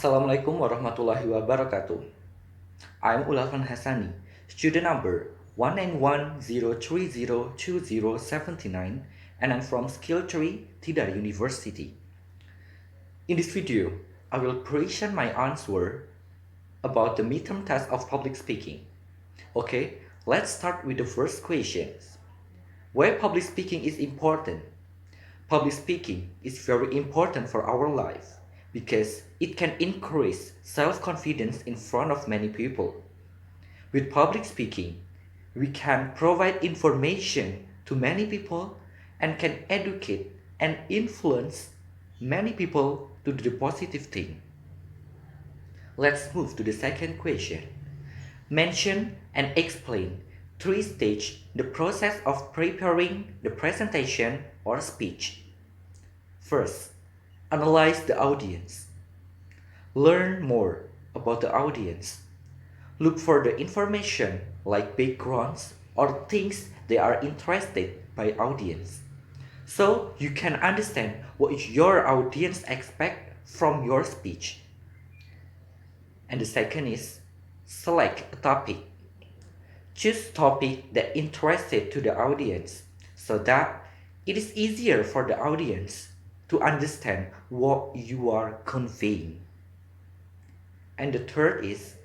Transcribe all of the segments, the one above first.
Assalamualaikum warahmatullahi wabarakatuh. I'm Uli Alfan Hasani, student number 19103020079, and I'm from Skill Tree, Tidar University. In this video, I will present my answer about the midterm test of public speaking. Okay, let's start with the first questions. Why public speaking is important? Public speaking is very important for our life because it can increase self-confidence in front of many people. With public speaking, we can provide information to many people and can educate and influence many people to do the positive thing. Let's move to the second question. Mention and explain three stages the process of preparing the presentation or speech. First, analyze the audience. Learn more about the audience. Look for the information like backgrounds or things they are interested by audience. So you can understand what your audience expect from your speech. And the second is select a topic. Choose topic that interested to the audience so that it is easier for the audience to understand what you are conveying. And the third is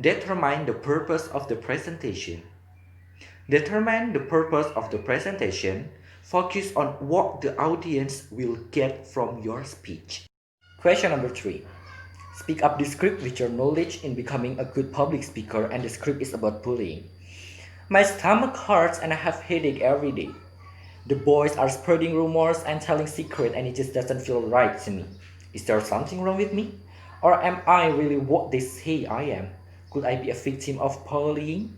determine the purpose of the presentation. Determine the purpose of the presentation. Focus on what the audience will get from your speech. Question number 3. Speak up the script with your knowledge in becoming a good public speaker, and the script is about bullying. My stomach hurts and I have headache every day. The boys are spreading rumors and telling secrets, and it just doesn't feel right to me. Is there something wrong with me? Or am I really what they say I am? Could I be a victim of bullying?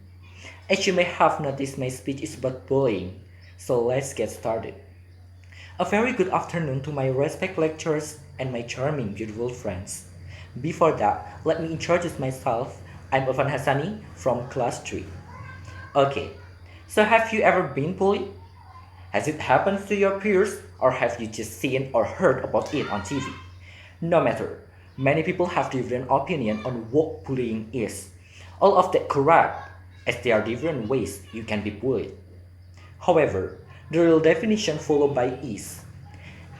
As you may have noticed, my speech is about bullying. So let's get started. A very good afternoon to my respected lecturers and my charming, beautiful friends. Before that, let me introduce myself. I'm Alfan Hasani from class 3. Okay, so have you ever been bullied? Has it happened to your peers, or have you just seen or heard about it on TV? No matter, many people have different opinion on what bullying is. All of that correct, as there are different ways you can be bullied. However, the real definition followed by is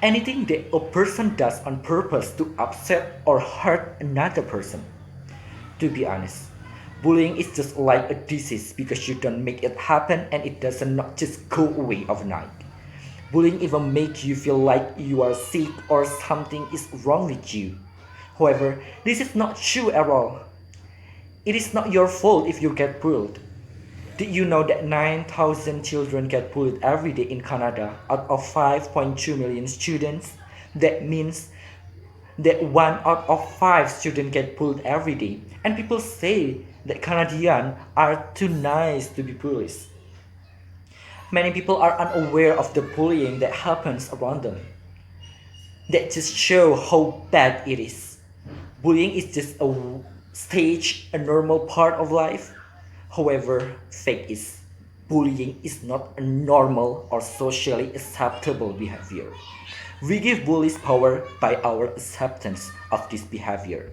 anything that a person does on purpose to upset or hurt another person. To be honest, bullying is just like a disease because you don't make it happen and it doesn't not just go away overnight. Bullying even makes you feel like you are sick or something is wrong with you. However, this is not true at all. It is not your fault if you get bullied. Did you know that 9,000 children get bullied every day in Canada out of 5.2 million students? That means that 1 out of 5 students get bullied every day. And people say that Canadians are too nice to be bullied. Many people are unaware of the bullying that happens around them. That just show how bad it is. Bullying is just a stage, a normal part of life. However, fact is, bullying is not a normal or socially acceptable behavior. We give bullies power by our acceptance of this behavior.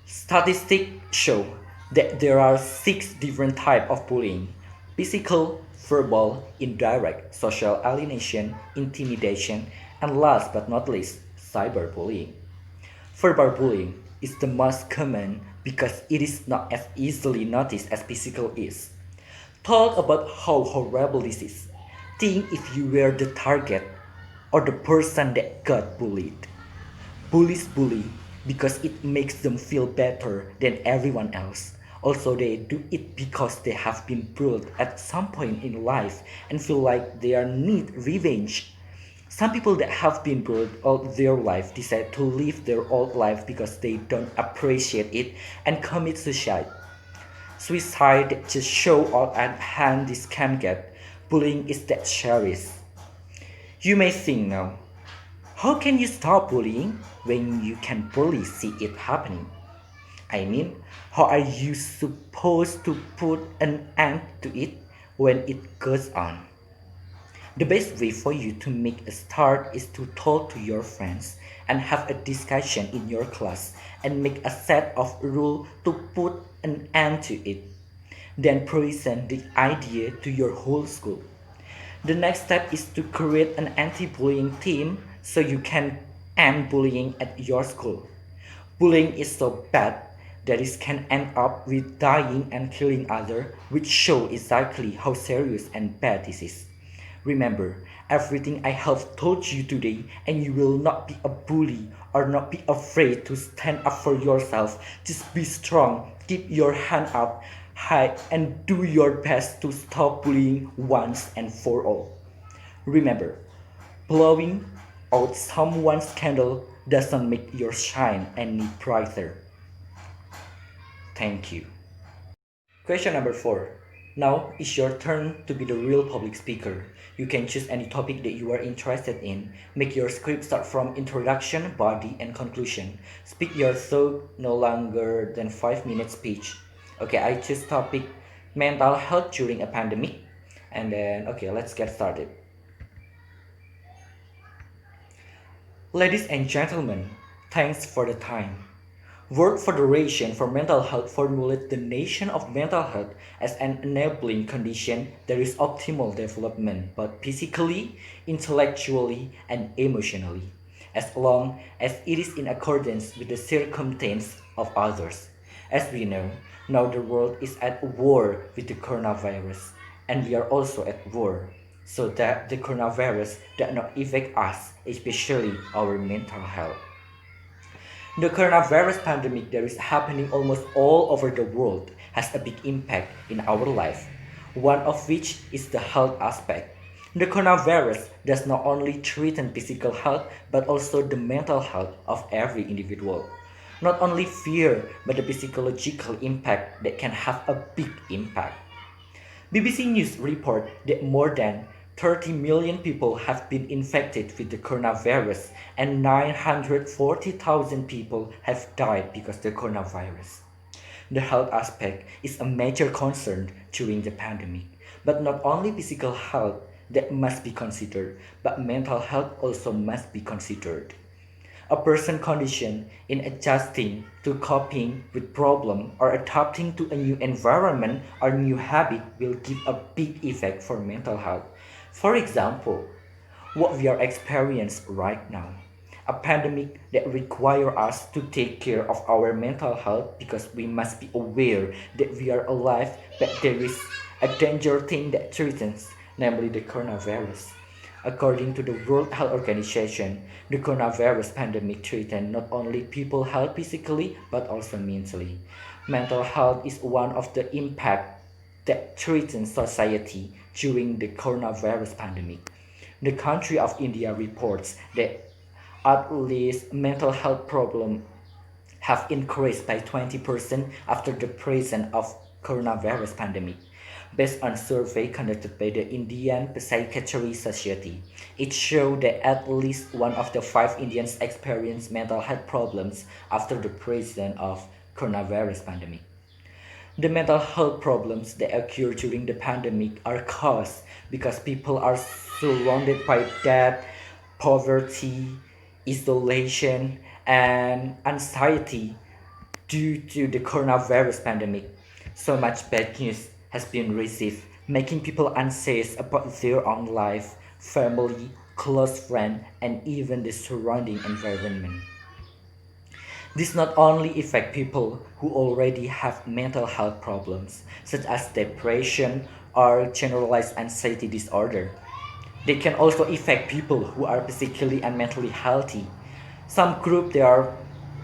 Statistics show that there are 6 different types of bullying: physical, verbal, indirect, social alienation, intimidation, and last but not least, cyberbullying. Verbal bullying is the most common because it is not as easily noticed as physical is. Talk about how horrible this is. Think if you were the target or the person that got bullied. Bullies bully because it makes them feel better than everyone else. Also, they do it because they have been bullied at some point in life and feel like they need revenge. Some people that have been bullied all their life decide to live their old life because they don't appreciate it and commit suicide. Suicide just show out at hand this can get. Bullying is that serious. You may think now, how can you stop bullying when you can barely see it happening? I mean, how are you supposed to put an end to it when it goes on? The best way for you to make a start is to talk to your friends and have a discussion in your class and make a set of rules to put an end to it. Then present the idea to your whole school. The next step is to create an anti-bullying team so you can end bullying at your school. Bullying is so bad that it can end up with dying and killing others, which show exactly how serious and bad this is. Remember everything I have told you today, and you will not be a bully or not be afraid to stand up for yourself. Just be strong, keep your hand up high, and do your best to stop bullying once and for all. Remember, blowing out someone's candle doesn't make your shine any brighter. Thank you. Question number 4. Now it's your turn to be the real public speaker. You can choose any topic that you are interested in. Make your script start from introduction, body, and conclusion. Speak your thought no longer than 5 minutes speech. Okay, I choose topic mental health during a pandemic. And then, okay, let's get started. Ladies and gentlemen, thanks for the time. World Federation for Mental Health formulates the notion of mental health as an enabling condition that is optimal development both physically, intellectually, and emotionally, as long as it is in accordance with the circumstances of others. As we know, now the world is at war with the coronavirus, and we are also at war, so that the coronavirus does not affect us, especially our mental health. The coronavirus pandemic that is happening almost all over the world has a big impact in our life, one of which is the health aspect. The coronavirus does not only threaten physical health but also the mental health of every individual. Not only fear but the psychological impact that can have a big impact. BBC News report that more than 30 million people have been infected with the coronavirus and 940,000 people have died because of the coronavirus. The health aspect is a major concern during the pandemic, but not only physical health that must be considered, but mental health also must be considered. A person condition in adjusting to coping with problem or adapting to a new environment or new habit will give a big effect for mental health. For example, what we are experiencing right now, a pandemic that requires us to take care of our mental health because we must be aware that we are alive, but there is a danger thing that threatens, namely the coronavirus. According to the World Health Organization, the coronavirus pandemic threatens not only people's health physically but also mentally. Mental health is one of the impacts that threatens society during the coronavirus pandemic. The country of India reports that at least mental health problems have increased by 20% after the presence of coronavirus pandemic. Based on survey conducted by the Indian Psychiatry Society, it showed that at least one of the 5 Indians experienced mental health problems after the presence of coronavirus pandemic. The mental health problems that occur during the pandemic are caused because people are surrounded by death, poverty, isolation, and anxiety due to the coronavirus pandemic. So much bad news has been received, making people anxious about their own life, family, close friends, and even the surrounding environment. This not only affects people who already have mental health problems, such as depression or generalized anxiety disorder. They can also affect people who are physically and mentally healthy. Some groups they are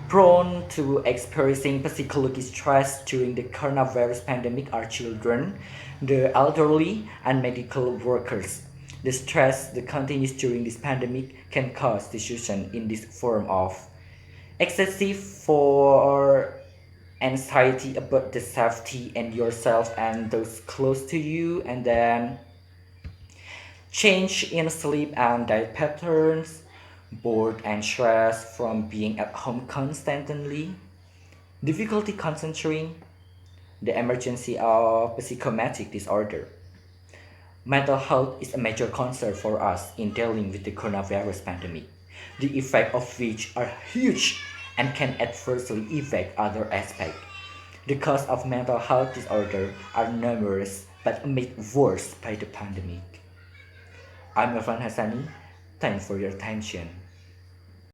prone to experiencing psychological stress during the coronavirus pandemic are children, the elderly, and medical workers. The stress that continues during this pandemic can cause dissociation in this form of excessive for anxiety about the safety and yourself and those close to you, and then change in sleep and diet patterns, bored and stress from being at home constantly, difficulty concentrating, the emergency of psychosomatic disorder. Mental health is a major concern for us in dealing with the coronavirus pandemic, the effects of which are huge and can adversely affect other aspects. The causes of mental health disorder are numerous but made worse by the pandemic. I'm Alfan Hasani. Thanks for your attention.